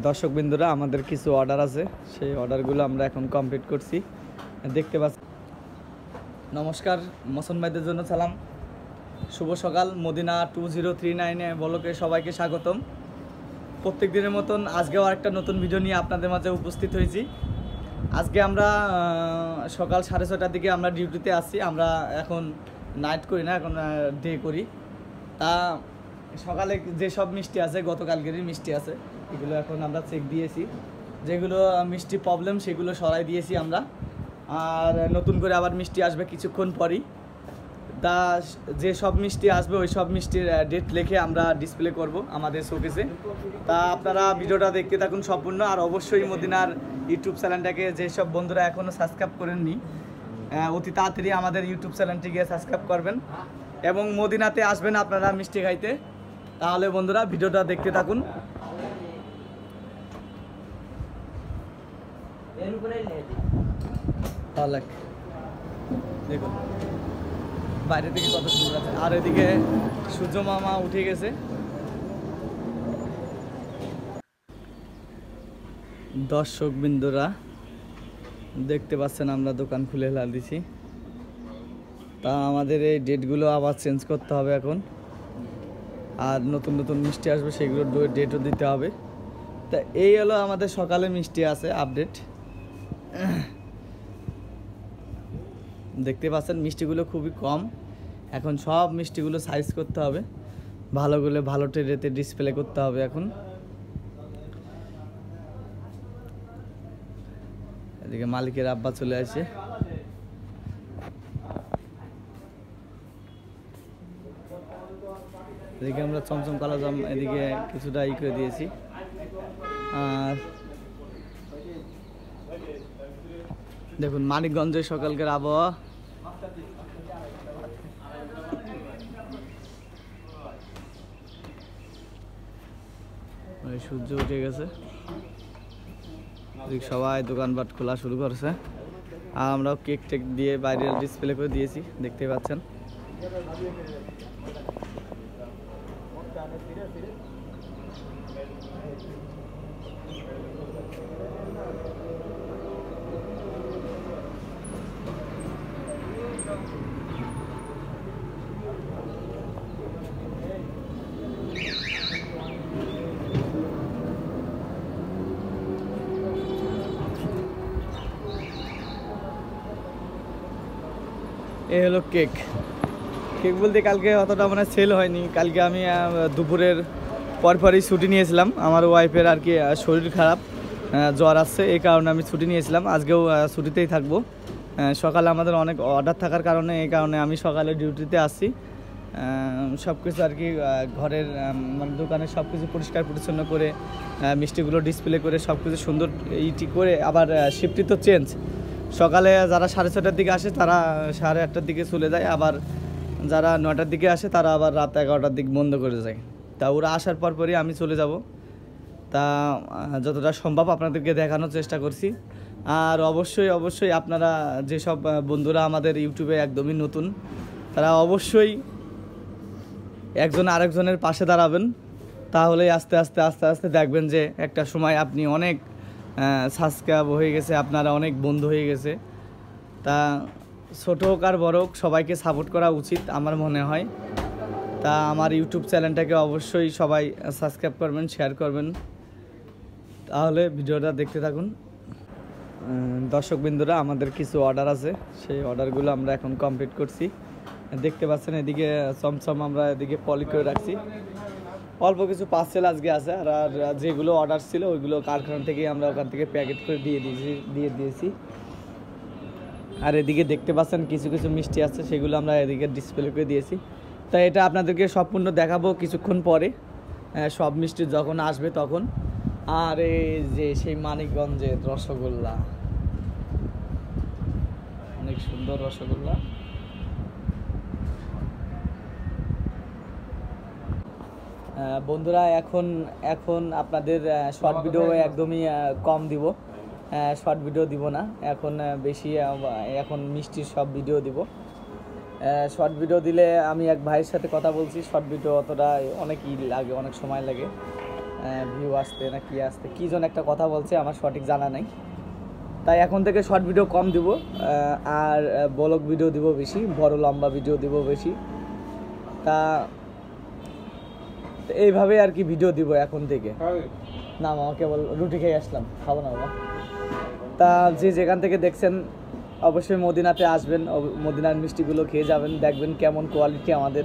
দর্শকবৃন্দরা আমাদের কিছু অর্ডার আছে, সেই অর্ডারগুলো আমরা এখন কমপ্লিট করছি। দেখতে পাচ্ছি। নমস্কার, মোসন ভাইদের জন্য সালাম, শুভ সকাল। মদিনা 2039 ব্লকে সবাইকে স্বাগতম। প্রত্যেক দিনের মতন আজকেও আরেকটা নতুন ভিডিও নিয়ে আপনাদের মাঝে উপস্থিত হয়েছি। আজকে আমরা সকাল 6:30টার দিকে আমরা ডিউটিতে আসছি। আমরা এখন নাইট করি না, এখন ডে করি। তা সকালে যেসব মিষ্টি আছে, গতকালকেরই মিষ্টি আছে, এগুলো এখন আমরা চেক দিয়েছি। যেগুলো মিষ্টি প্রবলেম সেগুলো সরাই দিয়েছি আমরা। আর নতুন করে আবার মিষ্টি আসবে কিছুক্ষণ পরই। তা যে সব মিষ্টি আসবে ওই সব মিষ্টির ডেট লিখে আমরা ডিসপ্লে করব আমাদের শোকেসে। তা আপনারা ভিডিওটা দেখতে থাকুন সম্পূর্ণ। আর অবশ্যই মদিনার ইউটিউব চ্যানেলটাকে যেসব বন্ধুরা এখনও সাবস্ক্রাইব করেননি, অতি তাড়াতাড়ি আমাদের ইউটিউব চ্যানেলটিকে সাবস্ক্রাইব করবেন এবং মদিনাতে আসবেন আপনারা মিষ্টি খাইতে। তাহলে বন্ধুরা ভিডিওটা দেখতে থাকুন। দেখুন বাইরে থেকে কত সুন্দর আছে। আর এদিকে সূর্য মামা উঠে গেছে। দর্শকবৃন্দরা দেখতে পাচ্ছেন আমরা দোকান খুলে দিছি। তা আমাদের এই ডেটগুলো আবার চেঞ্জ করতে হবে এখন। আর নতুন নতুন মিষ্টি আসবে, সেগুলো ডেটও দিতে হবে। তা এই হলো আমাদের সকালে মিষ্টি আছে আপডেট। দেখতে পাচ্ছেন মিষ্টিগুলো খুবই কম। এখন সব মিষ্টিগুলো সাইজ করতে হবে, ভালো করে ভালো ট্রেতে ডিসপ্লে করতে হবে। এখন এদিকে মালিকের আব্বা চলে আসে। এদিকে আমরা চমচম কালো জাম এদিকে কিছুটা করে দিয়েছি। আর দেখুন মানিকগঞ্জের সকালকার আবহাওয়া। সূর্য উঠে গেছে, সবাই দোকানপাট খোলা শুরু করছে। আর আমরাও কেক টেক দিয়ে বাইরের ডিসপ্লে করে দিয়েছি, দেখতে পাচ্ছেন। এই হলো কেক। কেক বলতে কালকে অতটা মানে সেল হয়নি। কালকে আমি দুপুরের পরপরই ছুটি নিয়েছিলাম। আমার ওয়াইফের আর কি শরীর খারাপ, জ্বর আসছে, এই কারণে আমি ছুটি নিয়েছিলাম। আজকেও ছুটিতেই থাকবো। সকালে আমাদের অনেক অর্ডার থাকার কারণে এই কারণে আমি সকালে ডিউটিতে আসছি। সব কিছু আর কি ঘরের মানে দোকানে সব কিছু পরিষ্কার পরিচ্ছন্ন করে মিষ্টিগুলো ডিসপ্লে করে সব কিছু সুন্দর ইটি করে আবার শিফটটি তো চেঞ্জ। সকালে যারা 6:30টার দিকে আসে তারা 8:30টার দিকে চলে যায়, আবার যারা 9টার দিকে আসে তারা আবার রাত 11টার দিকে বন্ধ করে যায়। তা ওরা আসার পরই আমি চলে যাব। তা যতটা সম্ভব আপনাদেরকে দেখানোর চেষ্টা করছি। আর অবশ্যই আপনারা যেসব বন্ধুরা আমাদের ইউটিউবে একদমই নতুন, তারা অবশ্যই একজন আরেকজনের পাশে দাঁড়াবেন। তাহলে আস্তে আস্তে দেখবেন যে একটা সময় আপনি অনেক সাবস্ক্রাইব হয়ে গেছে, আপনারা অনেক বন্ধু হয়ে গেছে। তা ছোট হোক আর বড় হোক সবাইকে সাপোর্ট করা উচিত আমার মনে হয়। তা আমার ইউটিউব চ্যানেলটাকে অবশ্যই সবাই সাবস্ক্রাইব করবেন, শেয়ার করবেন। তাহলে ভিডিওটা দেখতে থাকুন। দর্শকবৃন্দরা আমাদের কিছু অর্ডার আছে, সেই অর্ডারগুলো আমরা এখন কমপ্লিট করছি। দেখতে পাচ্ছেন এদিকে চমচম আমরা এদিকে পলি করে রাখছি। অল্প কিছু পার্সেল আজকে আছে। আর যেগুলো অর্ডার ছিল ওইগুলো কারখানা থেকে আমরা ওখান থেকে প্যাকেট করে দিয়ে দিয়েছি। আর এদিকে দেখতে পাচ্ছেন কিছু কিছু মিষ্টি আছে, সেগুলো আমরা এদিকে ডিসপ্লে করে দিয়েছি। তাই এটা আপনাদেরকে সম্পূর্ণ দেখাবো কিছুক্ষণ পরে, সব মিষ্টি যখন আসবে তখন। আর এই যে সেই মানিকগঞ্জের রসগোল্লা, অনেক সুন্দর রসগোল্লা। বন্ধুরা এখন আপনাদের শর্ট ভিডিও একদমই কম দিব, শর্ট ভিডিও দিব না এখন, বেশি এখন মিষ্টির সব ভিডিও দিব। শর্ট ভিডিও দিলে আমি এক ভাইয়ের সাথে কথা বলছি, শর্ট ভিডিও অতটা অনেকই লাগে, অনেক সময় লাগে। ভিউ আসতে না কি আসতে, কী যেন একটা কথা বলছে, আমার সঠিক জানা নেই। তাই এখন থেকে শর্ট ভিডিও কম দিব, আর ব্লগ ভিডিও দিব বেশি, বড় লম্বা ভিডিও দিব বেশি। তা এইভাবে আর কি ভিডিও দিব এখন থেকে। না মামা কেবল রুটি খেয়ে আসলাম, খাবো না বাবা। তা যে যেখান থেকে দেখছেন অবশ্যই মদিনাতে আসবেন, মদিনার মিষ্টিগুলো খেয়ে যাবেন, দেখবেন কেমন কোয়ালিটি আমাদের।